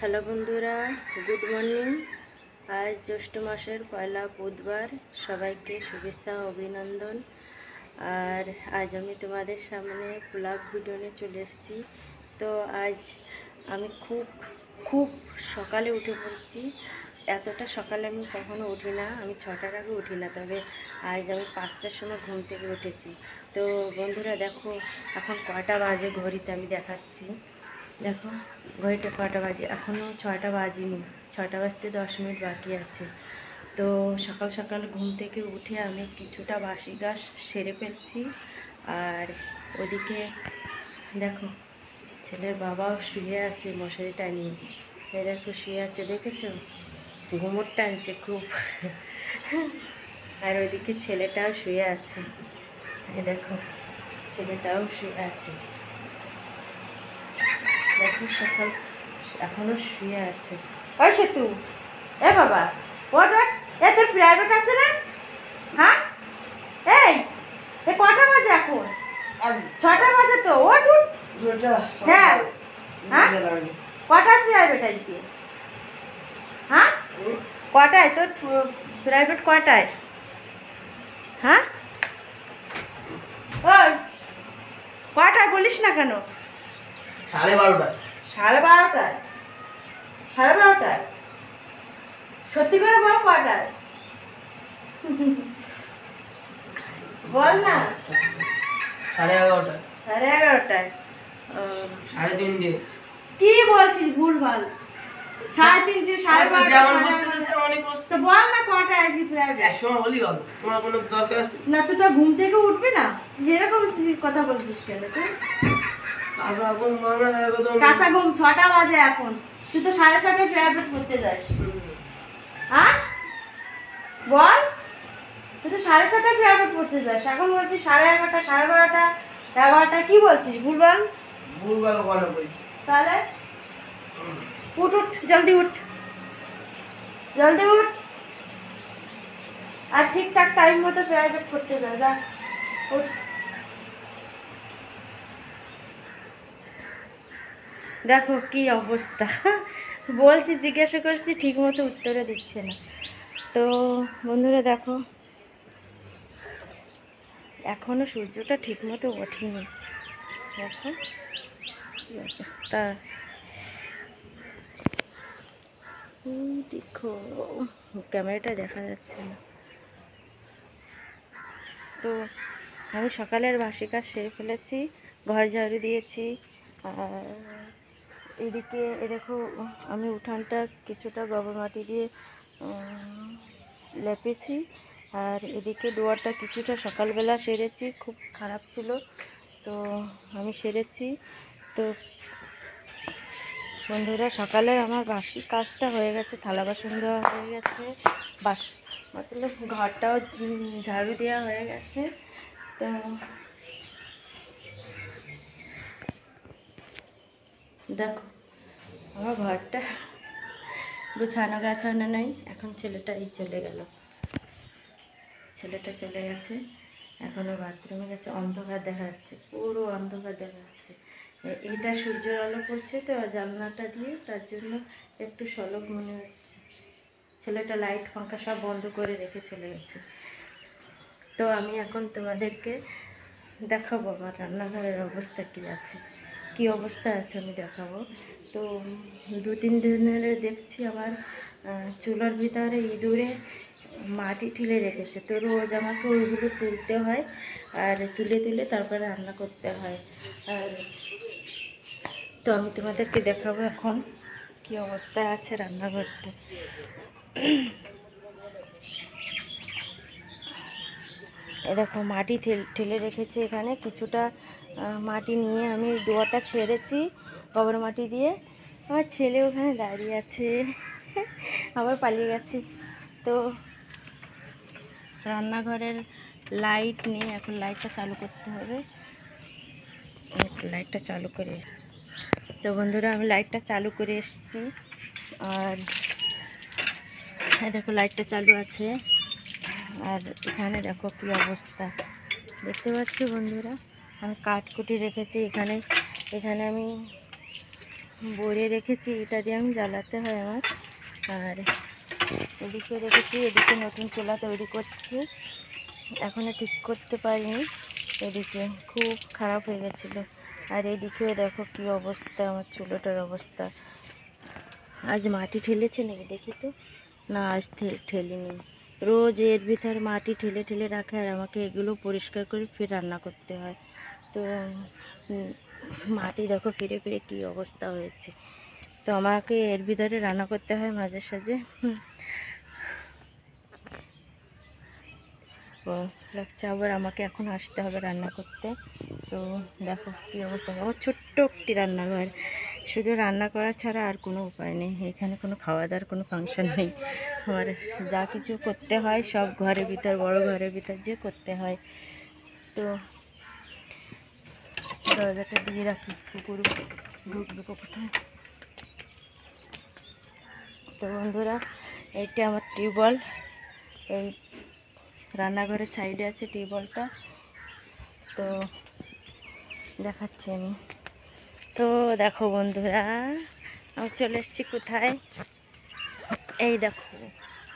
Hello বন্ধুরা, good morning. আজ জ্যৈষ্ঠ মাসের পয়লা বুধবার। সবাইকে শুভেচ্ছা ও অভিনন্দন। আর আজ আমি তোমাদের সামনে ব্লগ ভিডিও নিয়ে চলে এসেছি। তো আজ আমি খুব সকালে উঠে পড়ছি। এতটা সকালে আমি কখনো উঠি না, আমি 6টার আগে উঠি না। তবে আজ আমি 5টার সময় ঘুম থেকে উঠেছি। তো বন্ধুরা দেখো এখন কয়টা বাজে, ঘড়িতে আমি দেখাচ্ছি। দেখো ঘড়িটা কটা বাজে, এখনও 6টা বাজেনি, 6টা বাজতে 10 মিনিট বাকি আছে। তো সকাল সকাল ঘুম থেকে উঠে আমি কিছুটা বাসি কাজ সেরে ফেলছি। আর ওদিকে দেখো ছেলের বাবাও শুয়ে আছে মশারি টানিয়ে। দেখো শুয়ে আছে, দেখেছো? ঘুমোর টানছে খুব। আর ওইদিকে ছেলেটাও শুয়ে আছে, দেখো ছেলেটাও শুয়ে আছে। দেখো সকাল এখনো শুয়ে আছে। ওই সেতু, এ বাবা ওট ওট, এ তোর প্রাইভেট আছে না? হ্যাঁ এই কটা বাজে এখন? 6টা বাজে তো, ওট উঠ। হ্যাঁ হ্যাঁ, কটায় প্রাইভেট আজকে? হ্যাঁ কটায় তোর প্রাইভেট, কটায়? হ্যাঁ ওই কটায় বলিস না কেন? 12:30। 12:30টায়? 12:30টায়? সত্যি করে বল কটায়? বল না। 11:30। 11:30টায়? 3:30। কি বলছিস ভুলভাল? 3:30, 12:30, তো বল না কটায় আজকে প্রাইভেট? একসময় বলি বল, তোমার কোনো দরকার আছে? না তুই তো ঘুম থেকে উঠবি না, এরকম কথা বলছিস কেন তুই? কাঁচা ঘুম মানে একদম। কাঁচা ঘুম 6টা বাজে এখন, তুই তো 6:30টায় প্রাইভেট করতে যাস। হ্যাঁ বল, তুই তো 6:30টায় প্রাইভেট করতে যাস, এখন বলছিস 11:30, 12:30, 11:00, কি বলছিস ভুলভাল? ভুলভাল কথা বলছি। তাহলে উঠ উঠ, জলদি উঠ, জলদি উঠ। আর ঠিকঠাক টাইম মতো প্রাইভেট করতে যা, যা উঠ। দেখো কি অবস্থা, বলছি জিজ্ঞাসা করছি ঠিক মতো উত্তরে দিচ্ছে না। তো বন্ধুরা দেখো এখনো সূর্যটা ঠিক মতো ওঠেনি। দেখো কি অবস্থা, দেখো ক্যামেরাটা দেখা যাচ্ছে না। তো আমি সকালের বাসি কাজ সেরে ফেলেছি, ঘর ঝাড়ু দিয়েছি। আর এদিকে দেখো আমি উঠানটা কিছুটা গোবর মাটি দিয়ে লেপেছি। আর এদিকে দুয়ারটা কিছুটা সকালবেলা সেরেছি, খুব খারাপ ছিল তো আমি সেরেছি। তো বন্ধুরা সকালের আমার বাসি কাজটা হয়ে গেছে, থালা বাসন দেওয়া হয়ে গেছে, মতলব ঘরটাও ঝাড়ু দেওয়া হয়ে গেছে। তো দেখো আমার ঘরটা গুছানো গাছানো নেই। এখন ছেলেটা চলে গেল, ছেলেটা চলে গেছে, এখনও বাথরুমে গেছে। অন্ধকার দেখা যাচ্ছে, পুরো অন্ধকার দেখা যাচ্ছে। এটা সূর্যের আলো পড়ছে তো জানলাটা দিয়ে, তার জন্য একটু সলভ মনে হচ্ছে। ছেলেটা লাইট পাঙ্খা সব বন্ধ করে রেখে চলে গেছে। তো আমি এখন তোমাদেরকে দেখাবো আমার রান্নাঘরের অবস্থা কী আছে, কী অবস্থা আছে আমি দেখাবো। তো 2-3 দিন ধরে দেখছি আমার চুলার ভিতরে ইঁদুরে মাটি ঠেলে রেখেছে। তো রোজ আমাকে ওইগুলো তুলতে হয়, আর তুলে তুলে তারপরে রান্না করতে হয়। আর তো আমি তোমাদেরকে দেখাবো এখন কী অবস্থায় আছে রান্নাঘরটা। এ দেখো মাটি ঠেলে রেখেছে এখানে, কিছুটা মাটি নিয়ে আমি ডোয়াটা ছেড়েছি গোবর মাটি দিয়ে। আমার ছেলে ওখানে দাঁড়িয়ে আছে, আবার পালিয়ে গেছে। তো রান্নাঘরের লাইট নেই, এখন লাইটটা চালু করতে হবে। লাইটটা চালু করে, তো বন্ধুরা আমি লাইটটা চালু করে এসেছি। আর দেখো লাইটটা চালু আছে। আর এখানে দেখো কি অবস্থা দেখতে পাচ্ছি বন্ধুরা, আমি কাঠকুটি রেখেছি এখানে। এখানে আমি ভরে রেখেছি, এটা দিয়ে আমি জ্বালাতে হয় আমার। আর এদিকে রেখেছি, এদিকে নতুন চুলা তৈরি করছি, এখনও ঠিক করতে পারিনি। এদিকে খুব খারাপ হয়ে গেছিলো। আর এদিকেও দেখো কি অবস্থা, আমার চুলোটার অবস্থা। আজ মাটি ঠেলেছে নাকি দেখি তো, না আজ ঠেলিনি। রোজ এর ভিতর মাটি ঠেলে ঠেলে রাখে, আর আমাকে এগুলো পরিষ্কার করে ফির রান্না করতে হয়। তো মাটি দেখো ফিরে ফিরে কী অবস্থা হয়েছে। তো আমাকে এর ভিতরে রান্না করতে হয় মাঝে সাঝে। ও লাগছে আবার আমাকে এখন আসতে হবে রান্না করতে। তো দেখো কী অবস্থা, আমার ছোট্ট একটি রান্নাঘর, শুধু রান্না করা ছাড়া আর কোনো উপায় নেই। এখানে কোনো খাওয়া দাওয়ার কোনো ফাংশন নেই। আমার যা কিছু করতে হয় সব ঘরের ভিতর, বড় ঘরের ভিতর যে করতে হয়। তো দরজাটা দিয়ে রাখি, কুকুর ঢুকবে কোথায়। তো বন্ধুরা, এইটা আমার টিউবওয়েল, এই রান্নাঘরের সাইডে আছে টিউবওয়েলটা। তো দেখাচ্ছি আমি। তো দেখো বন্ধুরা, আমি চলে এসেছি কোথায়, এই দেখো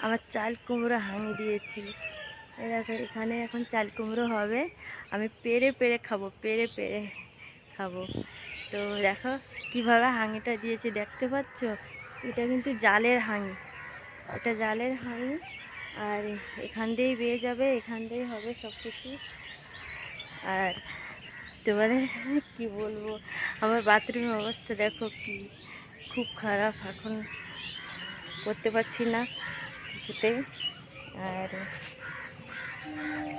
আমার চাল কুমড়ো হাঙি দিয়েছি। এই দেখো এখানে এখন চাল কুমড়ো হবে, আমি পেরে পেরে খাবো, পেরে পেরে খাবো। তো দেখো কিভাবে হাঁড়িটা দিয়েছি, দেখতে পাচ্ছ? এটা কিন্তু জালের হাঁড়ি, এটা জালের হাঁড়ি। আর এখান দিয়েই বেয়ে যাবে, এখান দিয়েই হবে সব কিছু। আর তোমাদের কি বলবো, আমার বাথরুমের অবস্থা দেখো কি, খুব খারাপ, এখন করতে পারছি না কিছুতেই। আর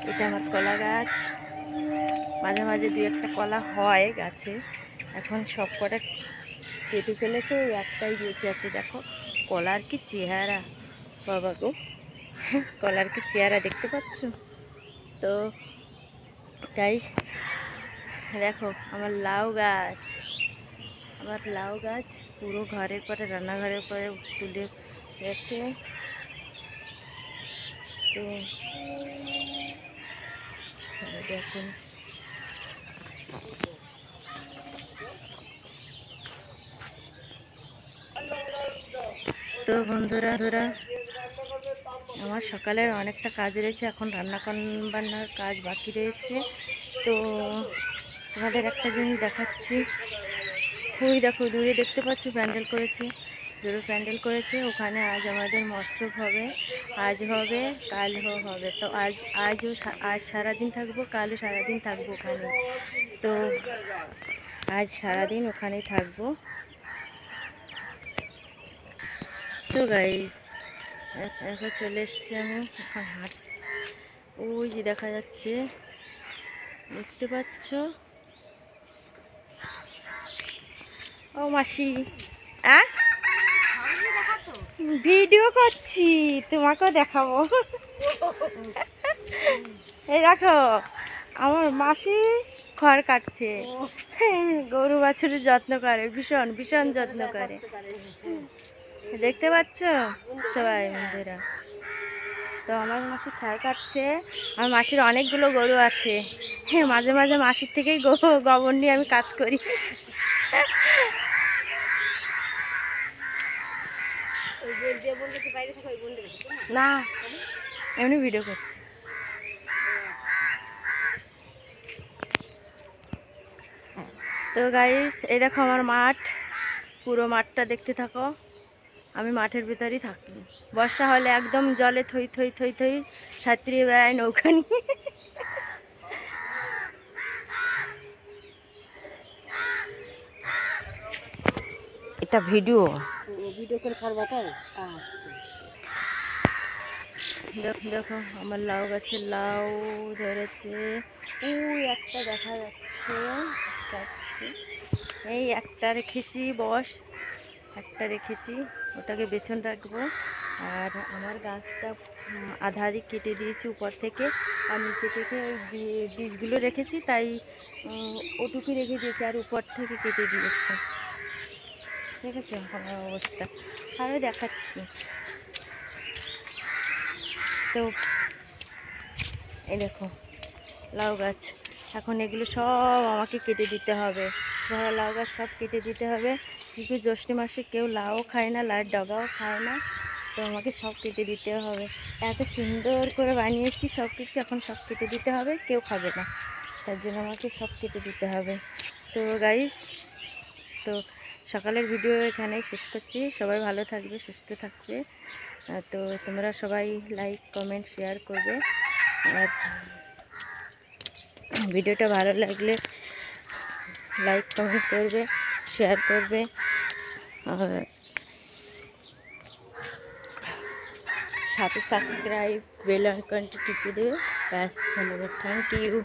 এটা আমার কলা গাছ, মাঝে মাঝে দু একটা কলা হয় গাছে, এখন সব কটা কেটে ফেলেছে, ওই একটাই বেঁচে আছে। দেখো কলার কি চেহারা, বাবা গো, কলার কি চেহারা দেখতে পাচ্ছ? তো গাইস দেখো আমার লাউ গাছ, আমার লাউ গাছ পুরো ঘরের পরে, রান্নাঘরের পরে তুলে গেছে। তো দেখুন, তো বন্ধুরা আমার সকালের অনেকটা কাজ রয়েছে, এখন রান্না বান্নার কাজ বাকি রয়েছে। তো তোমাদের একটা জিনিস দেখাচ্ছি, ওই দেখো দূরে দেখতে পাচ্ছ প্যান্ডেল করেছে, জোরে প্যান্ডেল করেছে। ওখানে আজ আমাদের মৎস্য হবে, আজ হবে, কালও হবে। তো আজ সারাদিন থাকবো, কালও সারাদিন থাকবো ওখানে। তো আজ সারাদিন ওখানেই থাকবো। তো গাইস এখন চলে এসছি আমি, এখন হাঁটছি, ওই যে দেখা যাচ্ছে, দেখতে পাচ্ছ? ও মাসি, ভিডিও করছি, তোমাকেও দেখাবো। এই দেখো আমার মাসি খড় কাটছে, গরু বাছুরের যত্ন করে, ভীষণ ভীষণ যত্ন করে, দেখতে পাচ্ছ সবাই বন্ধুরা। তো আমার মাসি খড় কাটছে, আমার মাসির অনেকগুলো গরু আছে, হ্যাঁ মাঝে মাঝে মাসির থেকেই গোবর নিয়ে আমি কাজ করি। না এমনি ভিডিও করছি। তো গাইস এই দেখো আমার মাঠ, পুরো মাঠটা দেখতে থাকো, আমি মাঠের ভিতরেই থাকি। বর্ষা হলে একদম জলে থই থই থই থই সাঁতরিয়ে বেড়াই নৌকা নিয়ে। এটা ভিডিও করে ছাড়বা তাই। দেখো আমার লাউ গাছে লাউ ধরেছে, ওই একটা দেখা যাচ্ছে, এই একটা রেখেছি, একটা রেখেছি, ওটাকে বেছন রাখবো। আর আমার গাছটা আধারি কেটে দিয়েছি উপর থেকে, আর নিচে থেকে ওই বীজগুলো রেখেছি, তাই ওটুকু রেখে দিয়েছি, আর উপর থেকে কেটে দিয়েছি। ঠিক আছে আমার অবস্থা, আরও দেখাচ্ছি। তো এই দেখো লাউ গাছ, এখন এগুলো সব আমাকে কেটে দিতে হবে, ধরা লাউ গাছ সব কেটে দিতে হবে। কিন্তু জ্যৈষ্ঠ মাসে কেউ লাউও খায় না, লাউয়ের ডগাও খায় না, তো আমাকে সব কেটে দিতে হবে। এত সুন্দর করে বানিয়েছি সব কিছু, এখন সব কেটে দিতে হবে, কেউ খাবে না, তার জন্য আমাকে সব কেটে দিতে হবে। তো গাইস, তো সকালের ভিডিও এখানেই শেষ করছি। সবাই ভালো থাকবে, সুস্থ থাকবে। তো তোমরা সবাই লাইক কমেন্ট শেয়ার করবে, আর ভিডিওটা ভালো লাগলে লাইক কমেন্ট করবে, শেয়ার করবে, আর সাথে সাবস্ক্রাইব বেল আইকনটি টিপে দেবে। ব্যাস, ধন্যবাদ, থ্যাংক ইউ।